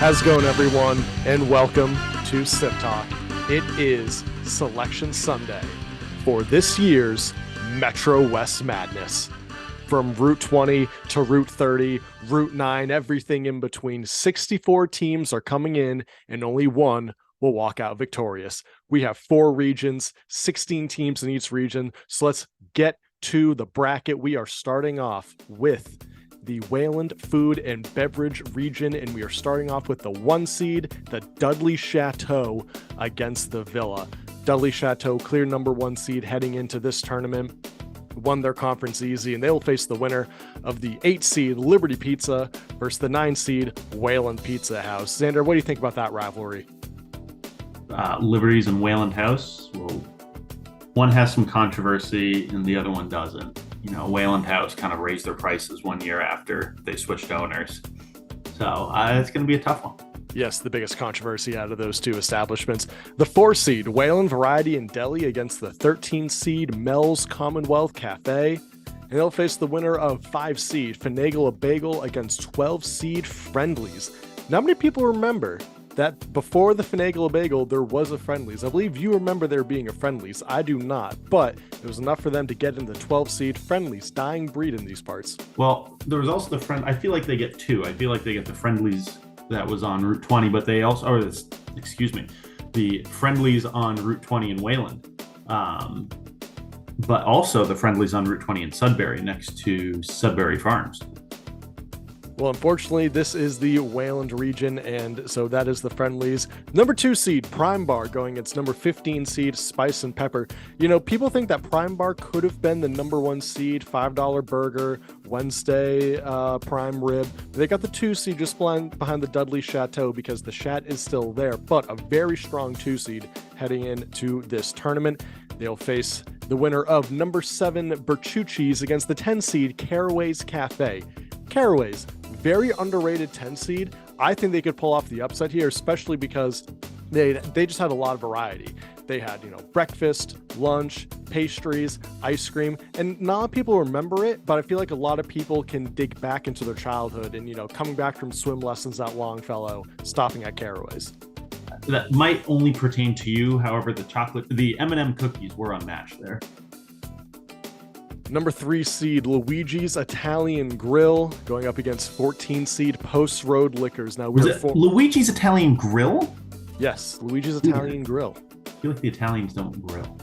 How's it going, everyone? And welcome to Sip Talk. It is Selection Sunday for this year's Metro West Madness. From Route 20 to Route 30, Route 9, everything in between. 64 teams are coming in, and only one will walk out victorious. We have 4 regions, 16 teams in each region. So let's get to the bracket. We are starting off with the Wayland Food and Beverage region, and we are starting off with the 1 seed, the Dudley Chateau, against the Villa. Dudley Chateau, clear number 1 seed heading into this tournament, won their conference easy, and they will face the winner of the 8 seed Liberty Pizza versus the 9 seed Wayland Pizza House. Xander, what do you think about that rivalry? Liberties and Wayland House. Well, one has some controversy and the other one doesn't. You know, Wayland House kind of raised their prices 1 year after they switched owners. So it's going to be a tough one. Yes, the biggest controversy out of those 2 establishments. The 4 seed Wayland Variety and Deli against the 13 seed Mel's Commonwealth Cafe. And they'll face the winner of 5 seed Finagle a Bagel against 12 seed Friendlies. Now, how many people remember that before the Finagle a Bagel, there was a Friendlies? I believe you remember there being a Friendlies. I do not, but it was enough for them to get in the 12 seed Friendlies, dying breed in these parts. Well, there was also the I feel like they get 2. I feel like they get the Friendlies that was on Route 20, but they also, the Friendlies on Route 20 in Wayland, but also the Friendlies on Route 20 in Sudbury next to Sudbury Farms. Well, unfortunately, this is the Wayland region, and so that is the Friendlies. Number 2 seed, Prime Bar, going against number 15 seed, Spice and Pepper. You know, people think that Prime Bar could have been the number 1 seed, $5 burger, Wednesday prime rib. They got the 2 seed just behind the Dudley Chateau because the Chat is still there, but a very strong 2 seed heading into this tournament. They'll face the winner of number 7, Bertucci's against the 10 seed, Caraway's Cafe. Caraway's, very underrated 10 seed. I think they could pull off the upset here, especially because they just had a lot of variety. They had, breakfast, lunch, pastries, ice cream, and not a lot of people remember it, but I feel like a lot of people can dig back into their childhood and, coming back from swim lessons at Longfellow, stopping at Caraway's. That might only pertain to you. However, the M&M cookies were unmatched there. Number 3 seed, Luigi's Italian Grill, going up against 14 seed Post Road Liquors. Now, Luigi's Italian Grill? Yes, Luigi's Italian Grill. I feel like the Italians don't grill.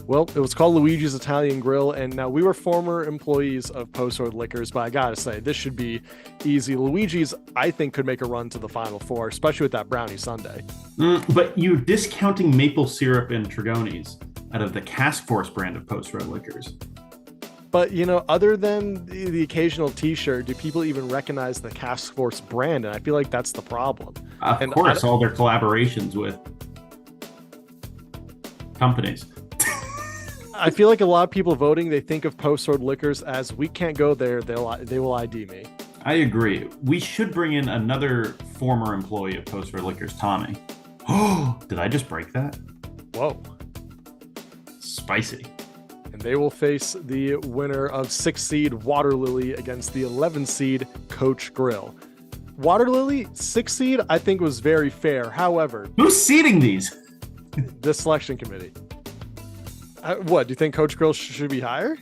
Well, it was called Luigi's Italian Grill, and now we were former employees of Post Road Liquors, but I gotta say, this should be easy. Luigi's, I think, could make a run to the Final Four, especially with that brownie sundae. But you're discounting maple syrup and Trigoni's out of the Task Force brand of Post Road Liquors. But, other than the occasional t-shirt, do people even recognize the Task Force brand? And I feel like that's the problem. Of course, all their collaborations with companies. I feel like a lot of people voting, they think of Post Road Liquors as, we can't go there, they will ID me. I agree. We should bring in another former employee of Post Road Liquors, Tommy. Oh, did I just break that? Whoa. Spicy. And they will face the winner of 6 seed Water Lily against the 11 seed Coach Grill. Water Lily, 6 seed, I think was very fair. However, who's seeding these? The selection committee. What, do you think Coach Grill should be higher?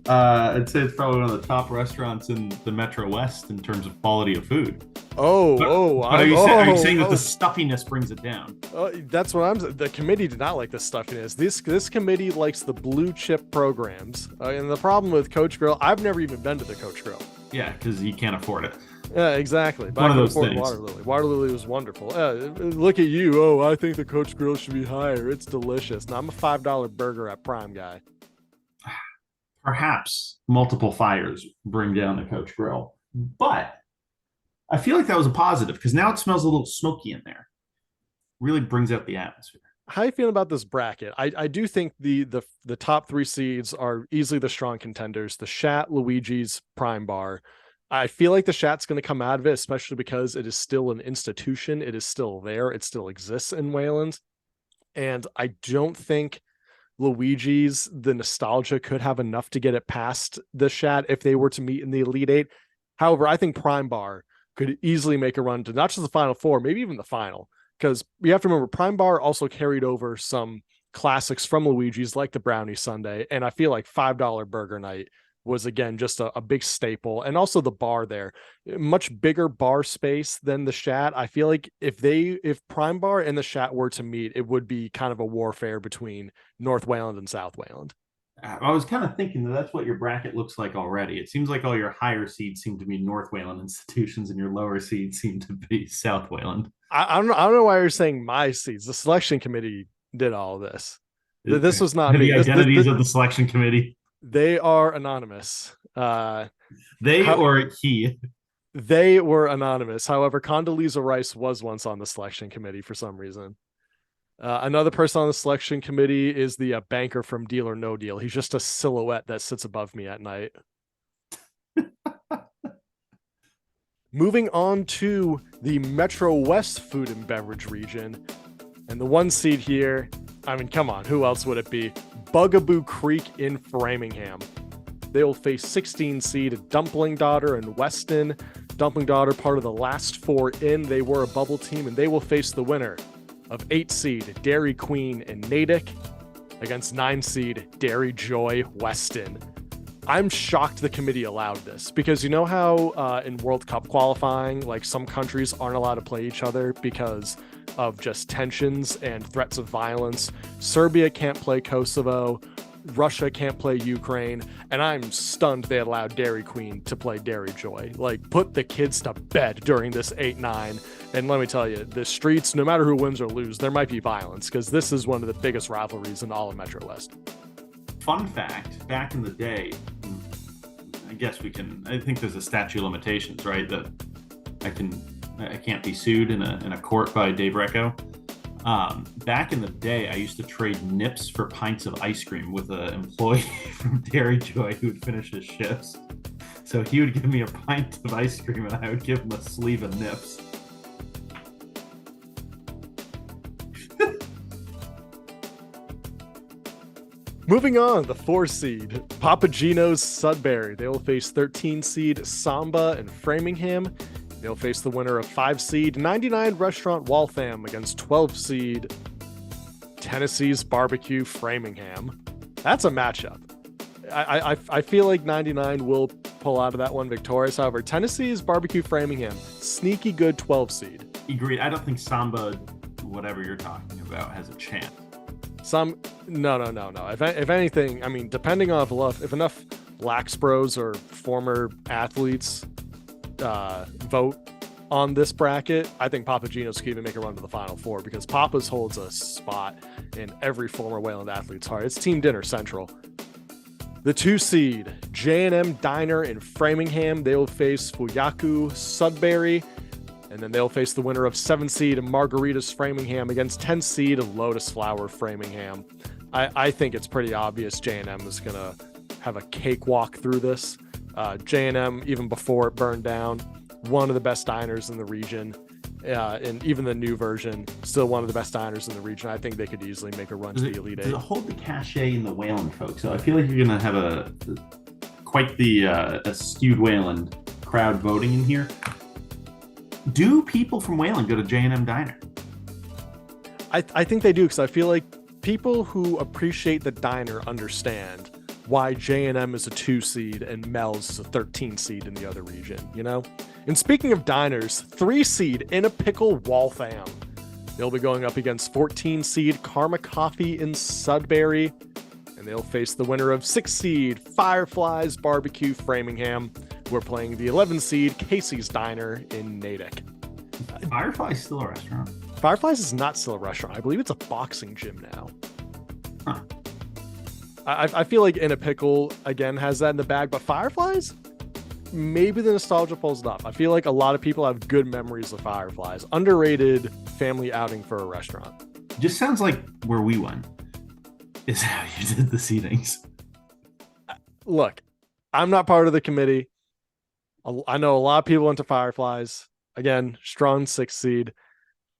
I'd say it's probably one of the top restaurants in the Metro West in terms of quality of food. Are you saying that the stuffiness brings it down? That's what I'm saying. The committee did not like the stuffiness. This committee likes the blue chip programs. And the problem with Coach Grill, I've never even been to the Coach Grill. Yeah, because you can't afford it. Yeah, exactly. But one of those things. Water Lily. Water Lily was wonderful. Look at you. Oh, I think the Coach Grill should be higher. It's delicious. Now, I'm a $5 burger at Prime guy. Perhaps multiple fires bring down the Coach Grill. But I feel like that was a positive because now it smells a little smoky in there. Really brings out the atmosphere. How are you feeling about this bracket? I do think the top 3 seeds are easily the strong contenders. The Chat, Luigi's, Prime Bar. I feel like the Chat's going to come out of it, especially because it is still an institution. It is still there. It still exists in Wayland. And I don't think Luigi's, the nostalgia could have enough to get it past the Chat if they were to meet in the Elite Eight. However, I think Prime Bar could easily make a run to not just the final four, maybe even the final. Because you have to remember, Prime Bar also carried over some classics from Luigi's, like the Brownie Sundae. And I feel like $5 Burger Night was, again, just a big staple. And also the bar there, much bigger bar space than the Shat. I feel like if Prime Bar and the Shat were to meet, it would be kind of a warfare between North Wayland and South Wayland. I was kind of thinking that that's what your bracket looks like already. It seems like all your higher seeds seem to be North Wayland institutions, and your lower seeds seem to be South Wayland. I don't know why you're saying my seeds. The selection committee did all of this. This was not me. The identities of the selection committee. They are anonymous. Or he. They were anonymous. However, Condoleezza Rice was once on the selection committee for some reason. Another person on the selection committee is the banker from Deal or No Deal. He's just a silhouette that sits above me at night. Moving on to the Metro West food and beverage region. And the 1 seed here, I mean, come on, who else would it be? Bugaboo Creek in Framingham. They will face 16 seed Dumpling Daughter and Weston. Dumpling Daughter, part of the last 4 in. They were a bubble team, and they will face the winner of 8 seed Dairy Queen and Natick against 9 seed Dairy Joy Weston. I'm shocked the committee allowed this, because you know how in World Cup qualifying, like, some countries aren't allowed to play each other because of just tensions and threats of violence. Serbia can't play Kosovo, Russia can't play Ukraine, and I'm stunned they allowed Dairy Queen to play Dairy Joy. Like, put the kids to bed during this 8-9. And let me tell you, the streets, no matter who wins or loses, there might be violence, because this is one of the biggest rivalries in all of Metro West. Fun fact, back in the day, I think there's a statute of limitations, right? That I can't be sued in a court by Dave Recco. Back in the day, I used to trade nips for pints of ice cream with an employee from Dairy Joy who would finish his shifts. So he would give me a pint of ice cream and I would give him a sleeve of nips. Moving on, the 4 seed, Papagino's Sudbury. They will face 13 seed Samba and Framingham. They'll face the winner of 5 seed 99 Restaurant Waltham against 12 seed Tennessee's Barbecue Framingham. That's a matchup. I feel like 99 will pull out of that one victorious. However, Tennessee's Barbecue Framingham, sneaky good 12 seed. Agreed. I don't think Samba, whatever you're talking about, has a chance. No. If anything, I mean, depending on if enough lax bros or former athletes vote on this bracket, I think Papagino's can even make a run to the Final Four, because Papa's holds a spot in every former Wayland athlete's heart. It's team dinner central. The 2 seed J&M Diner in Framingham. They will face Fuyaku Sudbury. And then they'll face the winner of 7 seed Margaritas Framingham against 10 seed Lotus Flower Framingham. I think it's pretty obvious J&M is going to have a cakewalk through this. J&M, even before it burned down, one of the best diners in the region. And even the new version, still one of the best diners in the region. I think they could easily make a run to the Elite Eight. Does it hold the cachet in the Wayland folks? So I feel like you're going to have quite the skewed Wayland crowd voting in here. Do people from Wayland go to J&M Diner? I think they do, because I feel like people who appreciate the diner understand why J&M is a 2 seed and Mel's is a 13 seed in the other region, you know? And speaking of diners, 3 seed In a Pickle Waltham. They'll be going up against 14 seed Karma Coffee in Sudbury, and they'll face the winner of 6 seed Fireflies Barbecue Framingham. We're playing the 11 seed Casey's Diner in Natick. Firefly's still a restaurant. Fireflies is not still a restaurant. I believe it's a boxing gym now. Huh. I feel like In a Pickle, again, has that in the bag, but Fireflies? Maybe the nostalgia pulls it up. I feel like a lot of people have good memories of Fireflies. Underrated family outing for a restaurant. Just sounds like where we went is how you did the seatings. Look, I'm not part of the committee. I know a lot of people went to Fireflies. Again, strong 6 seed.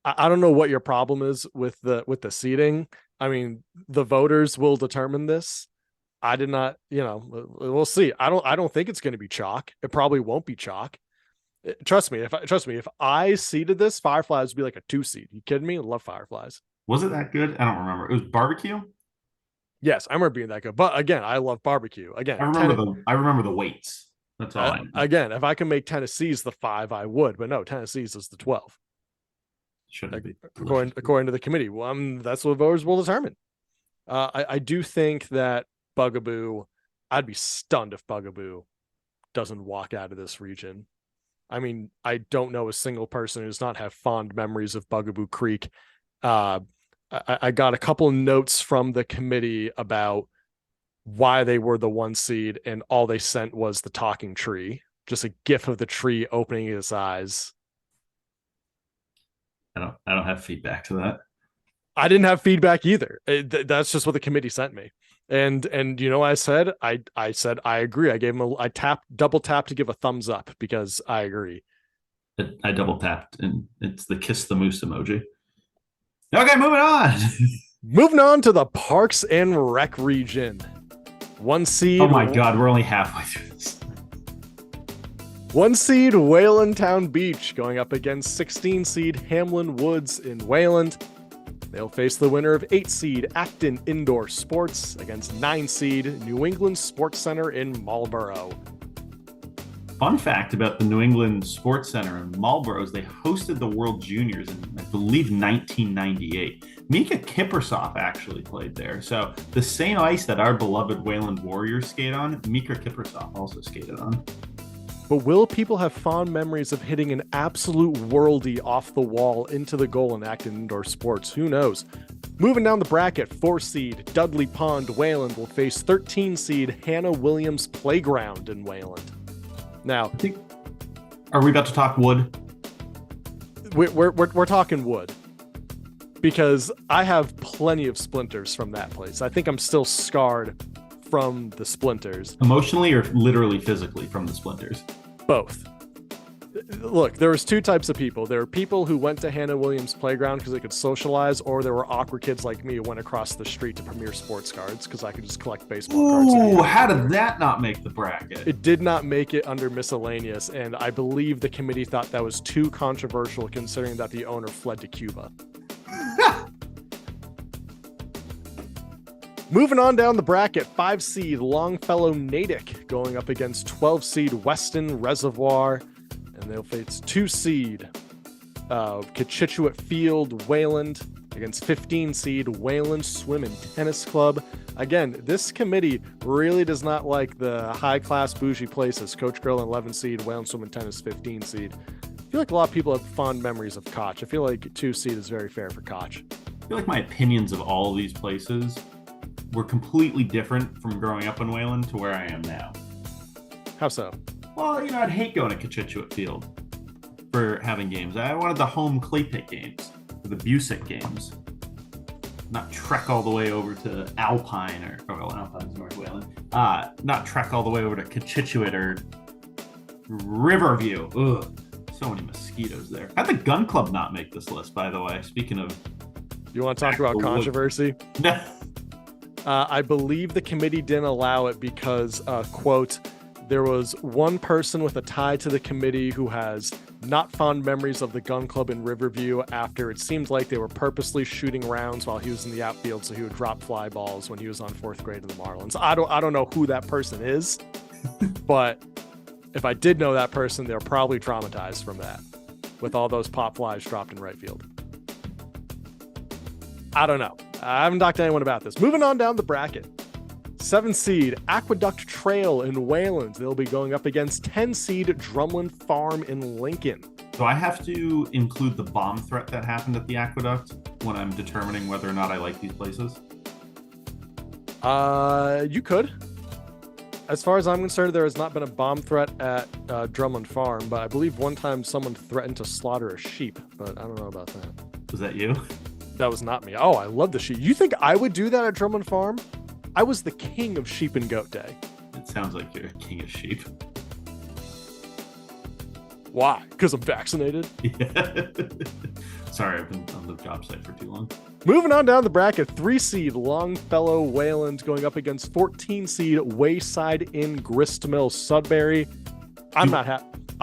I don't know what your problem is with the seating. I mean, the voters will determine this. I did not, we'll see. I don't think it's going to be chalk. It probably won't be chalk. If I seeded this, Fireflies would be like a 2 seed. You kidding me? I love Fireflies. Was it that good? I don't remember. It was barbecue. Yes, I remember being that good. But again, I love barbecue. Again, I remember the weights. That's all I know. Again, if I can make Tennessee's the 5, I would. But no, Tennessee's is the 12. Shouldn't be according to the committee. Well, that's what voters will determine. I do think that Bugaboo. I'd be stunned if Bugaboo doesn't walk out of this region. I mean, I don't know a single person who does not have fond memories of Bugaboo Creek. I got a couple of notes from the committee about why they were the 1 seed, and all they sent was the talking tree, just a gif of the tree opening its eyes. I don't have feedback to that. I didn't have feedback either. That's just what the committee sent me. And you know what I said? I said I agree. I gave him double tap to give a thumbs up because I agree. I double tapped, and it's the kiss the moose emoji. Okay, moving on. Moving on to the Parks and Rec region. 1 seed. Oh my God, we're only halfway through this. 1 seed Wayland Town Beach going up against 16 seed Hamlin Woods in Wayland. They'll face the winner of 8 seed Acton Indoor Sports against 9 seed New England Sports Center in Marlboro. Fun fact about the New England Sports Center in Marlboro is they hosted the World Juniors in, I believe, 1998. Mika Kippersoff actually played there. So the same ice that our beloved Wayland Warriors skate on, Mika Kippersoff also skated on. But will people have fond memories of hitting an absolute worldie off the wall into the goal in Acton Indoor Sports? Who knows? Moving down the bracket, 4 seed Dudley Pond Wayland will face 13 seed Hannah Williams Playground in Wayland. Now, are we about to talk wood? We're talking wood, because I have plenty of splinters from that place. I think I'm still scarred from the splinters. Emotionally or literally physically from the splinters? Both. Look, there was 2 types of people. There were people who went to Hannah Williams Playground because they could socialize, or there were awkward kids like me who went across the street to Premier Sports Cards because I could just collect baseball cards. Ooh, how did that not make the bracket? It did not make it under miscellaneous, and I believe the committee thought that was too controversial considering that the owner fled to Cuba. Moving on down the bracket, 5 seed Longfellow Natick going up against 12 seed Weston Reservoir. And they'll face 2 seed Cochituate Field Wayland against 15 seed Wayland Swim and Tennis Club. Again, this committee really does not like the high-class bougie places. Coach Girl 11 seed, Wayland Swim and Tennis 15 seed. I feel like a lot of people have fond memories of Koch. I feel like 2 seed is very fair for Koch. I feel like my opinions of all of these places were completely different from growing up in Wayland to where I am now. How so? Well, I'd hate going to Cochituate Field for having games. I wanted the home clay pit games, the Busick games. Not trek all the way over to Alpine Alpine's North Wayland. Not trek all the way over to Cochituate or Riverview. Ugh, so many mosquitoes there. How'd the gun club not make this list, by the way? Speaking of... You want to talk about controversy? No. I believe the committee didn't allow it because, quote, there was one person with a tie to the committee who has not fond memories of the gun club in Riverview after it seemed like they were purposely shooting rounds while he was in the outfield so he would drop fly balls when he was on 4th grade of the Marlins. I don't know who that person is, but if I did know that person, they're probably traumatized from that with all those pop flies dropped in right field. I don't know. I haven't talked to anyone about this. Moving on down the bracket. 7 seed Aqueduct Trail in Wayland. They'll be going up against 10 seed Drumlin Farm in Lincoln. Do I have to include the bomb threat that happened at the Aqueduct when I'm determining whether or not I like these places? You could. As far as I'm concerned, there has not been a bomb threat at Drumlin Farm, but I believe one time someone threatened to slaughter a sheep, but I don't know about that. Was that you? That was not me. Oh, I love the sheep. You think I would do that at Drumlin Farm? I was the king of sheep and goat day. It sounds like you're a king of sheep. Why? Because I'm vaccinated? Yeah. Sorry, I've been on the job site for too long. Moving on down the bracket, 3 seed Longfellow Wayland going up against 14 seed Wayside in Gristmill Sudbury. I'm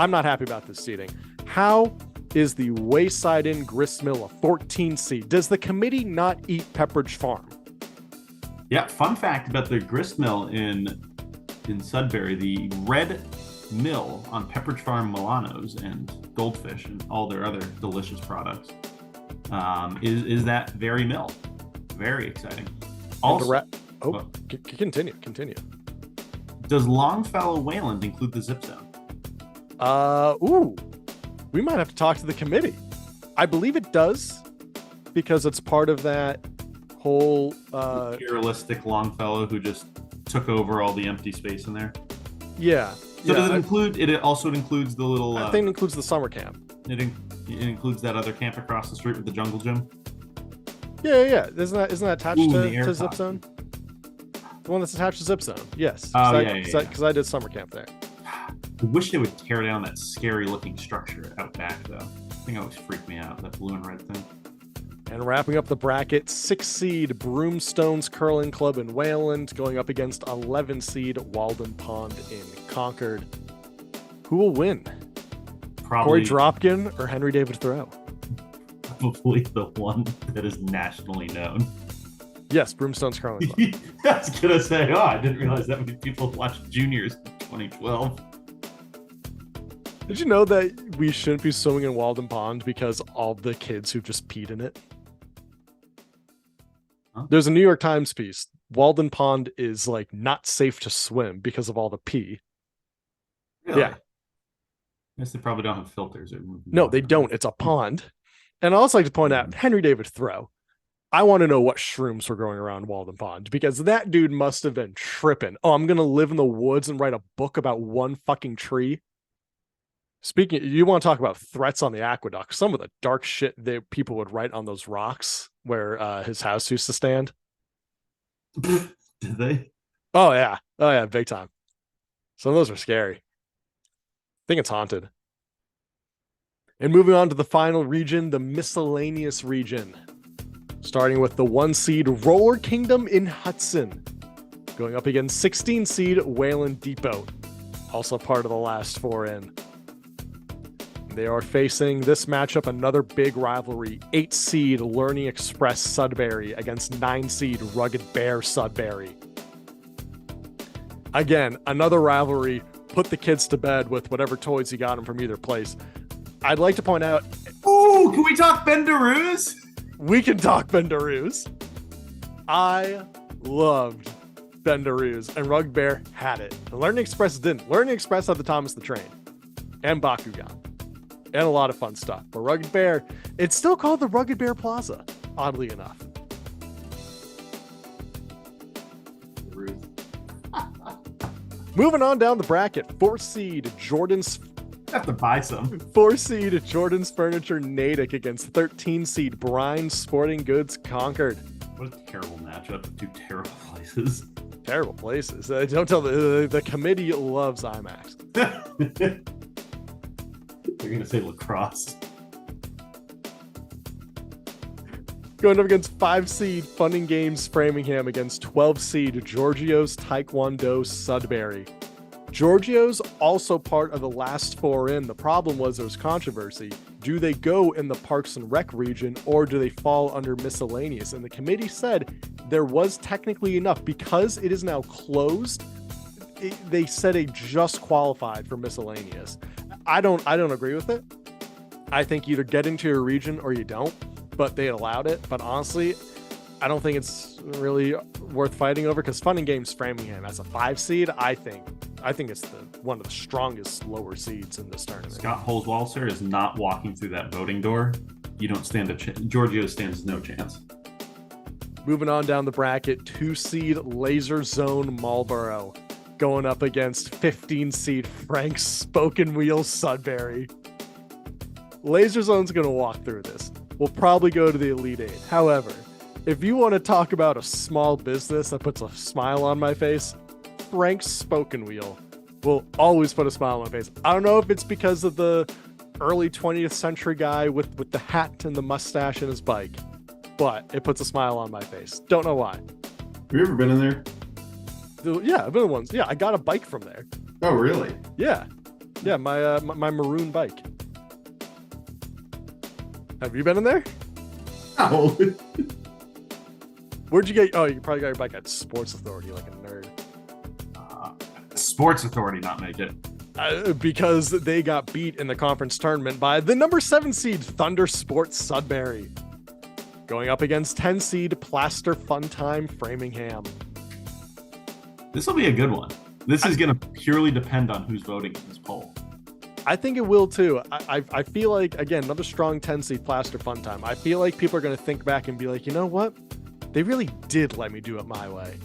I'm not happy about this seeding. How is the Wayside Inn Gristmill a 14 seed? Does the committee not eat Pepperidge Farm? Yeah, fun fact about the gristmill in Sudbury, the red mill on Pepperidge Farm Milanos and Goldfish and all their other delicious products is that very mill. Very exciting. Also, continue. Does Longfellow Wayland include the zip zone? We might have to talk to the committee. I believe it does because it's part of that whole materialistic Longfellow who just took over all the empty space in there. Yeah. So does it include? It also includes the little. I think it includes the summer camp. It includes that other camp across the street with the jungle gym. Yeah. Isn't that attached to Zip Zone? The one that's attached to Zip Zone. Yes. Because I did summer camp there. I wish they would tear down that scary looking structure out back though. I think it always freaked me out, that blue and red thing. And wrapping up the bracket, 6 seed Broomstones Curling Club in Wayland going up against 11 seed Walden Pond in Concord. Who will win? Probably Corey Dropkin or Henry David Thoreau? Probably the one that is nationally known. Yes, Broomstones Curling Club. I was going to say, I didn't realize that many people watched juniors in 2012. Did you know that we shouldn't be swimming in Walden Pond because all the kids who just peed in it? Huh? There's a New York Times piece. Walden Pond is like not safe to swim because of all the pee. Really? Yeah. I guess they probably don't have filters. No, they don't. It's a pond. And I also like to point out Henry David Thoreau. I want to know what shrooms were going around Walden Pond because that dude must have been tripping. Oh, I'm going to live in the woods and write a book about one fucking tree. Speaking, you want to talk about threats on the aqueduct? Some of the dark shit that people would write on those rocks where his house used to stand. Did they? Oh yeah, big time. Some of those are scary. I think it's haunted. And moving on to the final region, the miscellaneous region, starting with the 1 seed Roller Kingdom in Hudson, going up against 16 seed Wayland Depot, also part of the last 4 in. They are facing this matchup, another big rivalry, 8 seed Learning Express Sudbury against 9 seed Rugged Bear Sudbury. Again, another rivalry, put the kids to bed with whatever toys you got them from either place. I'd like to point out... Oh, can we talk Bendaroos? We can talk Bendaroos. I loved Bendaroos, and Rugged Bear had it. And Learning Express didn't. Learning Express had the Thomas the Train and Bakugan. And a lot of fun stuff. But Rugged Bear, it's still called the Rugged Bear Plaza, oddly enough. Moving on down the bracket, 4 seed Jordan's... I have to buy some. 4 seed Jordan's Furniture Natick against 13 seed Brine Sporting Goods Concord. What a terrible matchup. 2 terrible places. Terrible places. Don't tell the committee loves IMAX. They're going to say lacrosse. Going up against 5 seed Fun and Games Framingham against 12 seed Giorgio's Taekwondo Sudbury. Giorgio's also part of the last 4 in. The problem was there was controversy. Do they go in the Parks and Rec region or do they fall under miscellaneous? And the committee said there was technically enough because it is now closed. They said it just qualified for miscellaneous. I don't agree with it. I think either get into your region or you don't, but they allowed it. But honestly, I don't think it's really worth fighting over because Fun and Games Framingham as a 5 seed, I think it's one of the strongest lower seeds in this tournament. Scott Holzwalser is not walking through that voting door. You don't stand a chance. Giorgio stands no chance. Moving on down the bracket, 2 seed Laser Zone Marlboro going up against 15 seed Frank's Spoken Wheel Sudbury. Laser Zone's going to walk through this. We'll probably go to the Elite 8. However, if you want to talk about a small business that puts a smile on my face, Frank's Spoken Wheel will always put a smile on my face. I don't know if it's because of the early 20th century guy with the hat and the mustache and his bike, but it puts a smile on my face. Don't know why. Have you ever been in there? Yeah, I've been in ones. Yeah, I got a bike from there. Oh, really? Yeah. Yeah, my maroon bike. Have you been in there? No. Where'd you get? Oh, you probably got your bike at Sports Authority, like a nerd. Sports Authority not make it. Because they got beat in the conference tournament by the number 7 seed Thunder Sports Sudbury, going up against 10 seed Plaster Fun Time Framingham. This will be a good one. This is going to purely depend on who's voting in this poll. I think it will too. I feel like, again, another strong 10 seed Plaster Fun Time. I feel like people are going to think back and be like, you know what? They really did let me do it my way.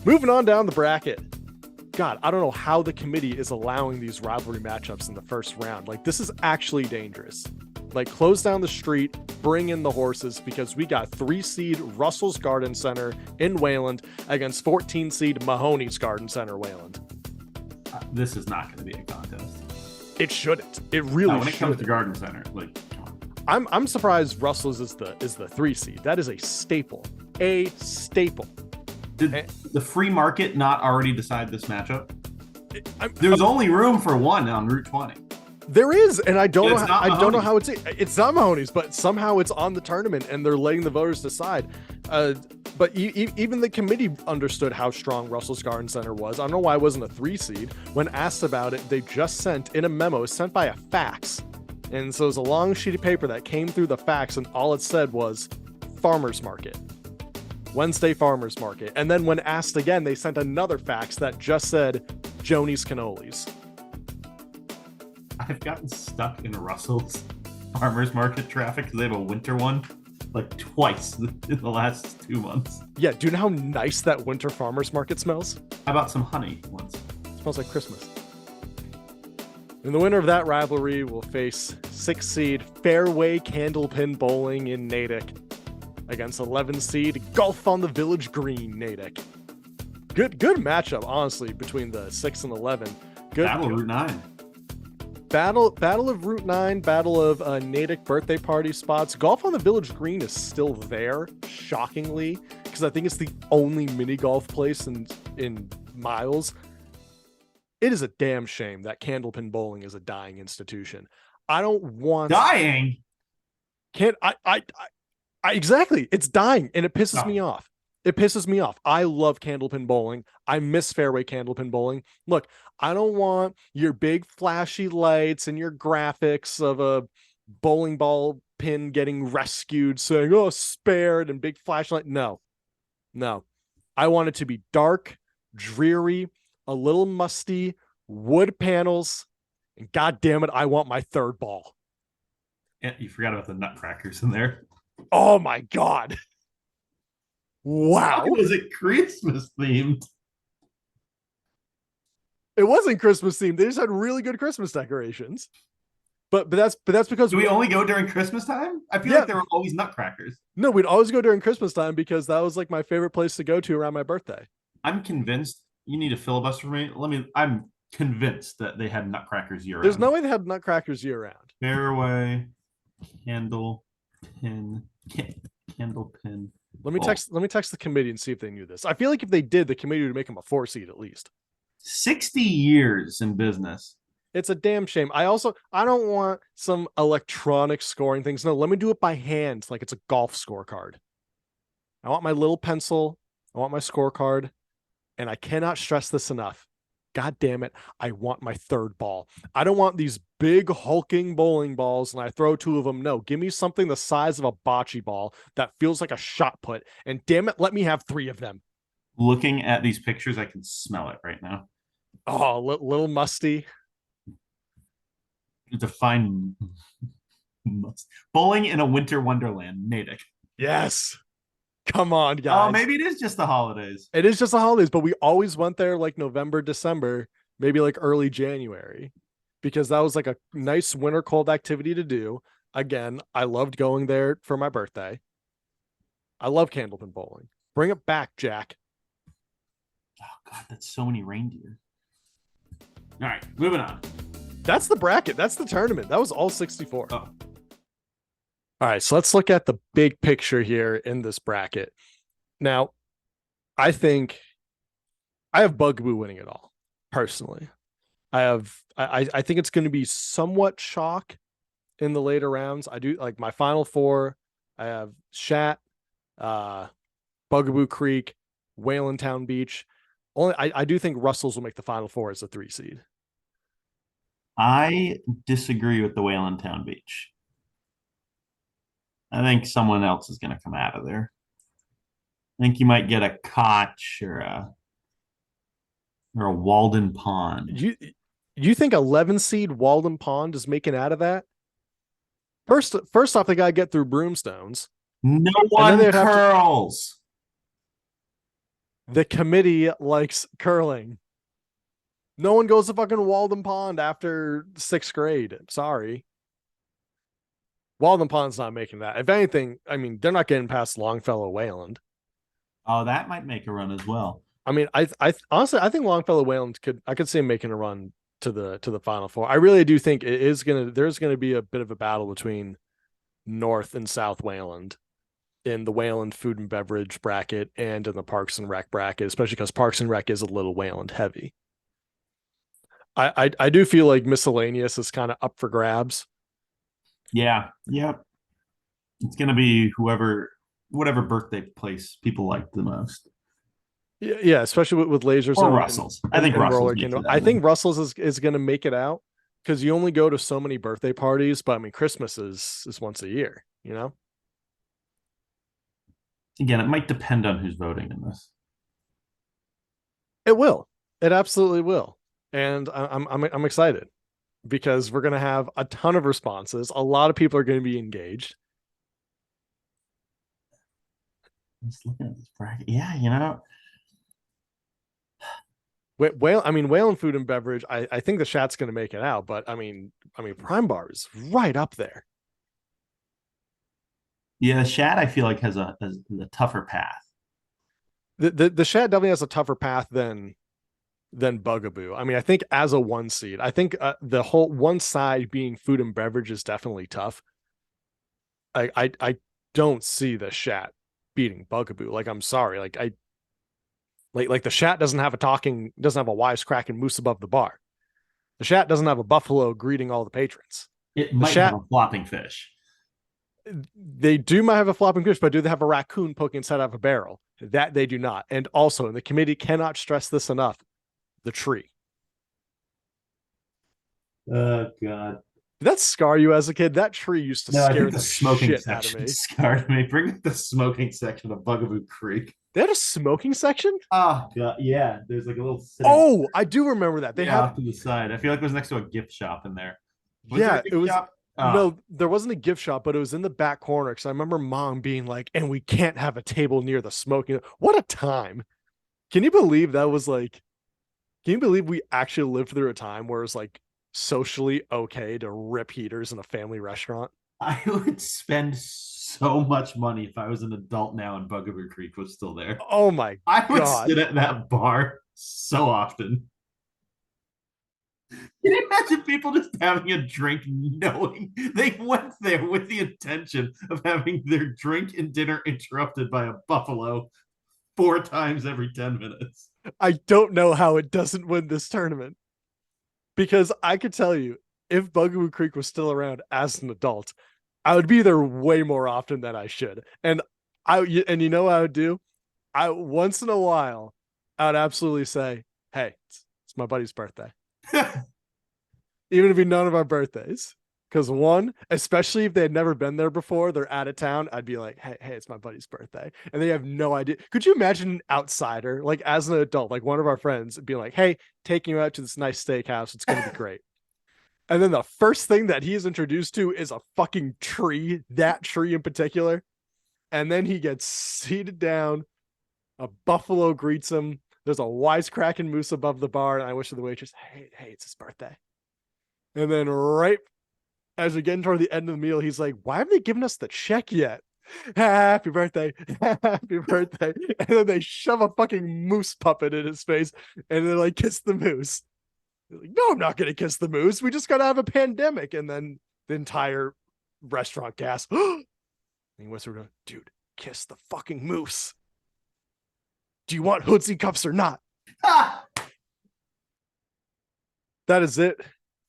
Moving on down the bracket. God, I don't know how the committee is allowing these rivalry matchups in the first round. Like, this is actually dangerous. Like, close down the street, bring in the horses, because we got 3 seed Russell's Garden Center in Wayland against 14 seed Mahoney's Garden Center, Wayland. This is not going to be a contest. It shouldn't. It really no, when it comes shouldn't. to Garden Center, like, I'm surprised Russell's is the 3 seed. That is a staple. A staple. Did the free market not already decide this matchup? There's only room for one on Route 20. There is, and I don't know how it's not Mahoney's, but somehow it's on the tournament and they're letting the voters decide. But even the committee understood how strong Russell's Garden Center was. I don't know why it wasn't a 3 seed. When asked about it, they just sent in a memo sent by a fax. And so it was a long sheet of paper that came through the fax, and all it said was Farmers Market. Wednesday Farmers Market. And then when asked again, they sent another fax that just said Joni's Cannolis. I've gotten stuck in Russell's Farmers Market traffic because they have a winter one like twice in the last 2 months. Yeah, do you know how nice that winter Farmers Market smells? How about some honey once? It smells like Christmas. And the winner of that rivalry will face 6 seed Fairway Candlepin Bowling in Natick against 11 seed Golf on the Village Green, Natick. Good matchup, honestly, between the 6 and 11. Good Battle Route 9. Battle of Route 9, battle of Natick birthday party spots. Golf on the Village Green is still there, shockingly, because I think it's the only mini golf place in Miles. It is a damn shame that Candlepin Bowling is a dying institution. I don't want dying. Exactly. It's dying, and it pisses me off. It pisses me off. I love Candlepin Bowling. I miss Fairway Candlepin Bowling. Look, I don't want your big flashy lights and your graphics of a bowling ball pin getting rescued saying, oh, spared, and big flashlight. No. I want it to be dark, dreary, a little musty, wood panels, and God damn it, I want my third ball. Yeah, you forgot about the nutcrackers in there. Oh my God. Wow. How was it Christmas themed? It wasn't Christmas themed. They just had really good Christmas decorations. But that's because do we only go during Christmas time? I feel like there were always nutcrackers. No, we'd always go during Christmas time because that was like my favorite place to go to around my birthday. I'm convinced you need a filibuster for me. I'm convinced that they had nutcrackers year round. There's no way they had nutcrackers year round. Fairway, candlepin. Let me text the committee and see if they knew this. I feel like if they did, the committee would make them a 4 seed at least. 60 years in business. It's a damn shame. I don't want some electronic scoring things. No, let me do it by hand, like it's a golf scorecard. I want my little pencil. I want my scorecard. And I cannot stress this enough. God damn it. I want my third ball. I don't want these big hulking bowling balls and I throw 2 of them. No, give me something the size of a bocce ball that feels like a shot put. And damn it, let me have 3 of them. Looking at these pictures, I can smell it right now. Oh, little musty. It's a fine bowling in a winter wonderland, Natick. Yes. Come on, guys. Oh, maybe it is just the holidays. It is just the holidays, but we always went there like November, December, maybe like early January, because that was like a nice winter cold activity to do. Again, I loved going there for my birthday. I love Candlepin Bowling. Bring it back, Jack. Oh, God, that's so many reindeer. All right, moving on. That's the bracket. That's the tournament. That was all 64. Oh. All right, so let's look at the big picture here in this bracket. Now, I think I have Bugaboo winning it all, personally. I think it's going to be somewhat chalk in the later rounds. I do like my final four. I have Shat, uh, Bugaboo Creek, Whalen Town Beach. Only I do think Russell's will make the final four as a 3 seed. I disagree with the Whalen Town Beach. I think someone else is going to come out of there. I think you might get a Koch or a Walden Pond. You think 11 seed Walden Pond is making out of that? First off, they gotta get through Broomstones. No one curls. The committee likes curling. No one goes to fucking Walden Pond after 6th grade. Sorry. Walden Pond's not making that. If anything, I mean, they're not getting past Longfellow Wayland. Oh, that might make a run as well. I mean, I honestly I think Longfellow Wayland I could see him making a run to the final four. I really do think there's gonna be a bit of a battle between North and South Wayland in the Wayland food and beverage bracket and in the Parks and Rec bracket, especially because Parks and Rec is a little Wayland heavy. I do feel like miscellaneous is kind of up for grabs. Yeah, yep. It's gonna be whatever birthday place people like the most. Yeah, especially with lasers or Russell's. I think Russell's. I think Russell's is going to make it out because you only go to so many birthday parties. But I mean, Christmas is once a year. You know. Again, it might depend on who's voting in this. It will. It absolutely will, and I'm excited because we're going to have a ton of responses. A lot of people are going to be engaged. Just looking at this bracket, yeah, you know. Whalen food and beverage. I think the Shat's going to make it out, but I mean, Prime Bar is right up there. Yeah, Shat I feel like has a tougher path. The Shat definitely has a tougher path than Bugaboo. I mean, I think as a 1 seed, I think the whole one side being food and beverage is definitely tough. I don't see the Shat beating Bugaboo. Like, I'm sorry, like the Shat doesn't have a wisecracking moose above the bar. The Shat doesn't have a buffalo greeting all the patrons. It might have a flopping fish. They might have a flopping fish, but do they have a raccoon poking inside of a barrel? That they do not. And also, and the committee cannot stress this enough, the tree. Oh God. Did that scar you as a kid? That tree used to scare the smoking shit section out of me. Scarred me. Bring the smoking section of Bugaboo Creek. They had a smoking section? Oh God, yeah. There's like a little. Oh, I do remember that. They had off to the side. I feel like it was next to a gift shop in there. It was. No, there wasn't a gift shop, but it was in the back corner. Because I remember Mom being like, "And we can't have a table near the smoking." What a time! Can you believe that was like? Can you believe we actually lived through a time where it was like socially okay to rip heaters in a family restaurant? I would spend so much money if I was an adult now and Bugaboo Creek was still there. Oh my I would God. sit at that bar so often. Can you imagine people just having a drink knowing they went there with the intention of having their drink and dinner interrupted by a buffalo 4 times every 10 minutes? I don't know how it doesn't win this tournament. Because I could tell you, if Bugaboo Creek was still around as an adult, I would be there way more often than I should. And you know what I would do? Once in a while, I would absolutely say, "Hey, it's my buddy's birthday." Even if we none of our birthdays. Because one, especially if they had never been there before, they're out of town, I'd be like, hey, it's my buddy's birthday. And they have no idea. Could you imagine an outsider, like as an adult, like one of our friends being like, hey, taking you out to this nice steakhouse. It's going to be great. And then the first thing that he is introduced to is a fucking tree, that tree in particular. And then he gets seated down. A buffalo greets him. There's a wisecracking moose above the bar. And I wish to the waitress, hey, it's his birthday. And then right as we're getting toward the end of the meal, he's like, why haven't they given us the check yet? Happy birthday. Happy birthday. And then they shove a fucking moose puppet in his face and they're like, kiss the moose. They're like, no, I'm not going to kiss the moose. We just got to have a pandemic. And then the entire restaurant gasp. And he whispered, dude, kiss the fucking moose. Do you want hoodsy cuffs or not? That is it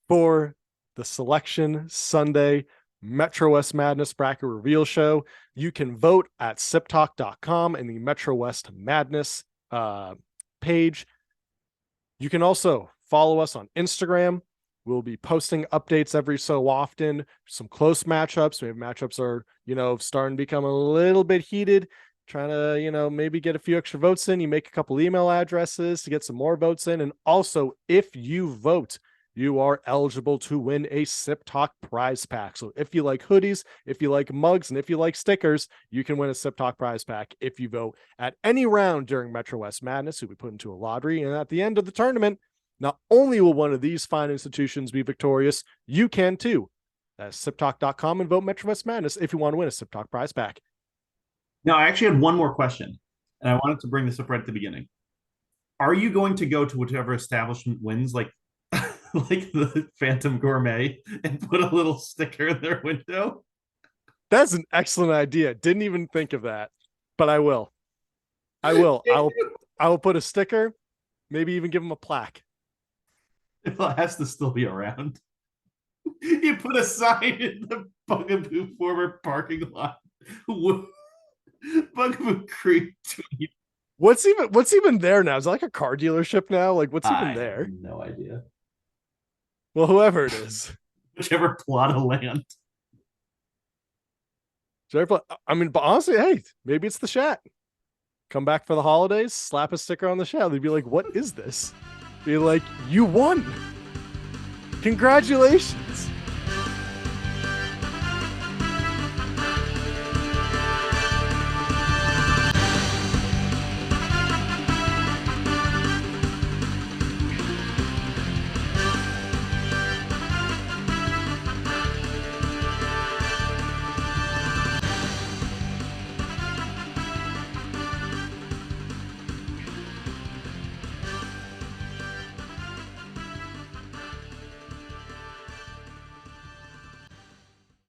for the Selection Sunday Metro West Madness Bracket Reveal Show. You can vote at siptalk.com in the Metro West Madness page. You can also follow us on Instagram. We'll be posting updates every so often. Some close matchups. Maybe matchups are, starting to become a little bit heated. Trying to, maybe get a few extra votes in. You make a couple email addresses to get some more votes in. And also, if you vote, you are eligible to win a Sip Talk prize pack. So if you like hoodies, if you like mugs, and if you like stickers, you can win a Sip Talk prize pack if you vote at any round during Metro West Madness. You'll be put into a lottery. And at the end of the tournament, not only will one of these fine institutions be victorious, you can too. That's siptalk.com and vote Metro West Madness if you want to win a Sip Talk prize pack. Now, I actually had one more question, and I wanted to bring this up right at the beginning. Are you going to go to whichever establishment wins, like the Phantom Gourmet, and put a little sticker in their window? That's an excellent idea. Didn't even think of that, but I will. I will put a sticker, maybe even give them a plaque. It has to still be around. You put a sign in the Bugaboo former parking lot. Bugaboo Creek. What's even there now? Is it like a car dealership now? Like, what's even there? Have no idea. Well, whoever it is, whichever plot of land. I mean, but honestly, hey, maybe it's the Shat. Come back for the holidays, slap a sticker on the Shat. They'd be like, "What is this?" Be like, "You won! Congratulations!"